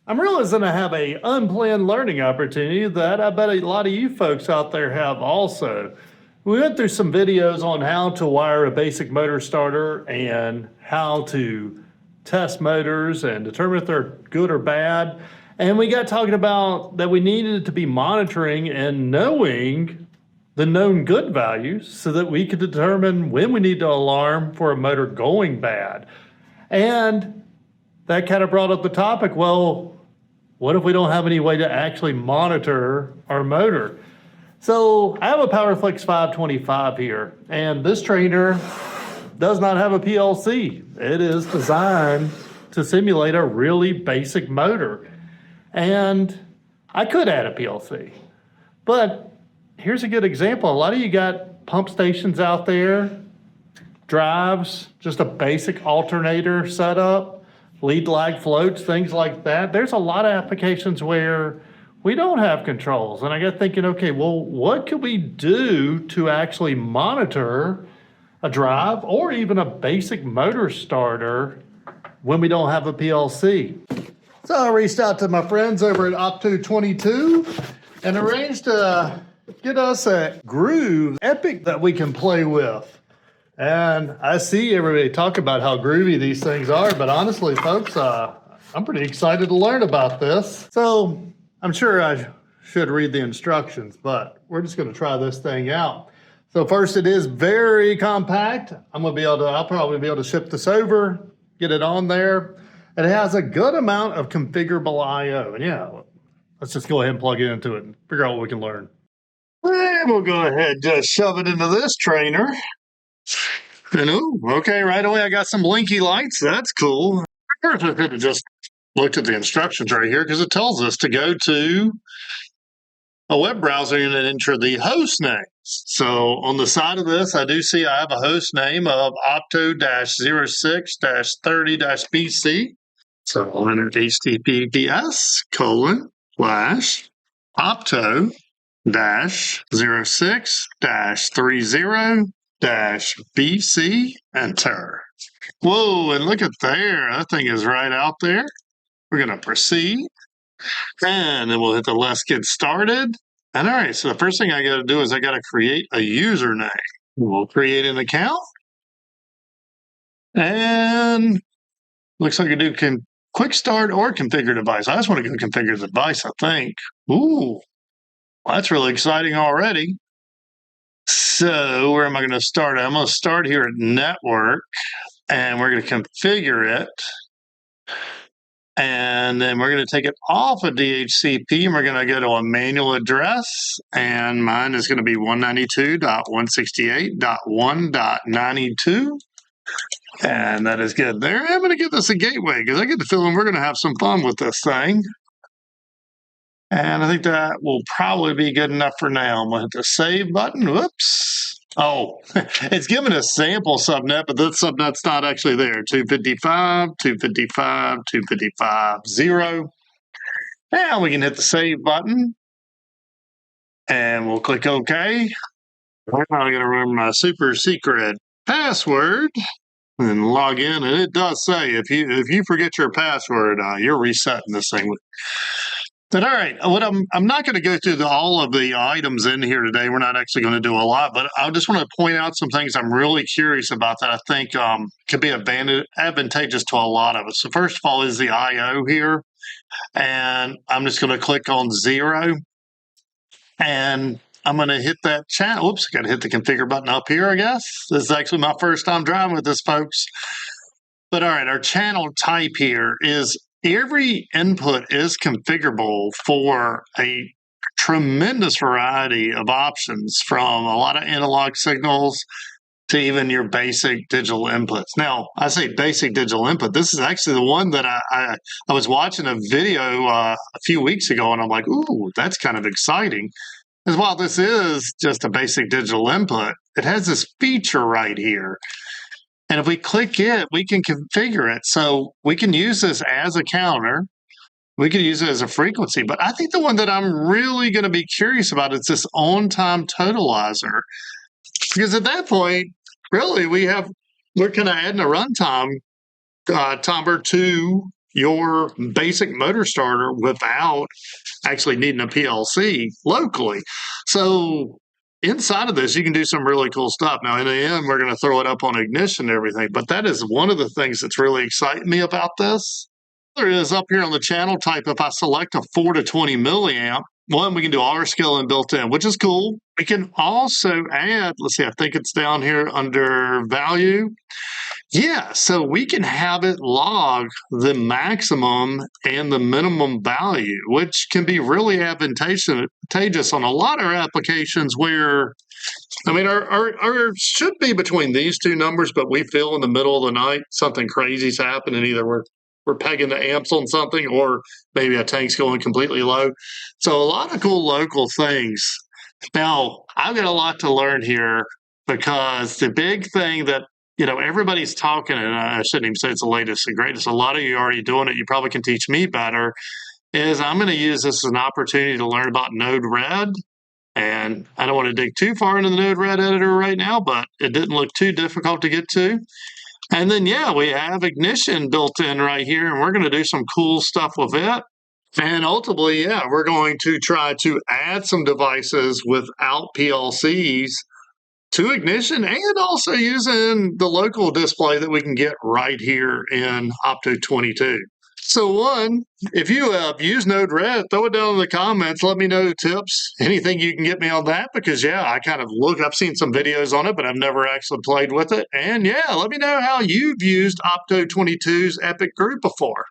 I'm realizing I have a unplanned learning opportunity that I bet a lot of you folks out there have also. We went through some videos on how to wire a basic motor starter and how to test motors and determine if they're good or bad. And we got talking about that we needed to be monitoring and knowing the known good values so that we could determine when we need to alarm for a motor going bad. And that kind of brought up the topic, well, what if we don't have any way to actually monitor our motor? So I have a PowerFlex 525 here, and this trainer does not have a PLC. It is designed to simulate a really basic motor. And I could add a PLC, but here's a good example. A lot of you got pump stations out there, drives, just a basic alternator setup, lead lag floats, things like that. There's a lot of applications where we don't have controls. And I got thinking, okay, well, what could we do to actually monitor a drive or even a basic motor starter when we don't have a PLC? So I reached out to my friends over at Opto 22 and arranged to get us a groov epic that we can play with. And I see everybody talk about how groovy these things are, but honestly, folks, I'm pretty excited to learn about this. So I'm sure I should read the instructions, but we're just going to try this thing out. So first, it is very compact. I'll probably be able to ship this over, get it on there. It has a good amount of configurable I/O. And yeah, let's just go ahead and plug it into it and figure out what we can learn. And we'll go ahead and just shove it into this trainer. And okay, right away I got some blinky lights. That's cool. First, I could have just looked at the instructions right here because it tells us to go to a web browser and enter the host names. So on the side of this, I do see I have a host name of Opto-06-30-BC. So I'll enter HTTPS://Opto-06-30-BC, enter. Whoa, and look at there. That thing is right out there. We're going to proceed. And then we'll hit the let's get started. And all right, so the first thing I got to do is I got to create a username. We'll create an account. And looks like I do quick start or configure device. I just want to go configure the device, I think. Ooh, well, that's really exciting already. So where am I going to start? I'm going to start here at network, and we're going to configure it. And then we're going to take it off of DHCP, and we're going to go to a manual address, and mine is going to be 192.168.1.92. And that is good there. I'm going to give this a gateway because I get the feeling we're going to have some fun with this thing. And I think that will probably be good enough for now. I'm going to hit the save button. Whoops. Oh, it's giving a sample subnet, but this subnet's not actually there. 255, 255, 255, 0. And we can hit the save button. And we'll click OK. I'm going to remember my super secret password and log in. And it does say if you forget your password, you're resetting this thing. But all right, I'm not going to go through all of the items in here today. We're not actually going to do a lot, but I just want to point out some things I'm really curious about that I think could be advantageous to a lot of us. So first of all is the I/O here, and I'm just going to click on 0, and I'm going to hit that channel. Oops, I got to hit the configure button up here, I guess. This is actually my first time driving with this, folks. But all right, our channel type here is every input is configurable for a tremendous variety of options, from a lot of analog signals to even your basic digital inputs. Now, I say basic digital input. This is actually the one that I was watching a video a few weeks ago, and I'm like, ooh, that's kind of exciting. As while this is just a basic digital input, it has this feature right here. And if we click it, we can configure it. So we can use this as a counter. We could use it as a frequency. But I think the one that I'm really going to be curious about is this on-time totalizer. Because at that point, really, we're kind of adding a runtime timer to your basic motor starter without actually needing a PLC locally. So inside of this, you can do some really cool stuff. Now, in the end, we're going to throw it up on ignition and everything, but that is one of the things that's really exciting me about this. There is up here on the channel type, if I select a 4 to 20 milliamp, one, we can do auto scaling built in, which is cool. We can also add, let's see, I think it's down here under value. Yeah, so we can have it log the maximum and the minimum value, which can be really advantageous on a lot of applications where, I mean, our should be between these two numbers, but we feel in the middle of the night something crazy's happening. Either we're pegging the amps on something, or maybe a tank's going completely low. So a lot of cool local things. Now, I've got a lot to learn here because the big thing that everybody's talking, and I shouldn't even say it's the latest and greatest. A lot of you are already doing it. You probably can teach me better. Is I'm going to use this as an opportunity to learn about Node-RED. And I don't want to dig too far into the Node-RED editor right now, but it didn't look too difficult to get to. And then, yeah, we have ignition built in right here, and we're going to do some cool stuff with it. And ultimately, yeah, we're going to try to add some devices without PLCs to ignition, and also using the local display that we can get right here in Opto 22. So one, if you have used Node-RED, throw it down in the comments. Let me know tips, anything you can get me on that, because yeah, I've seen some videos on it, but I've never actually played with it. And yeah, let me know how you've used Opto 22's Epic Groove before.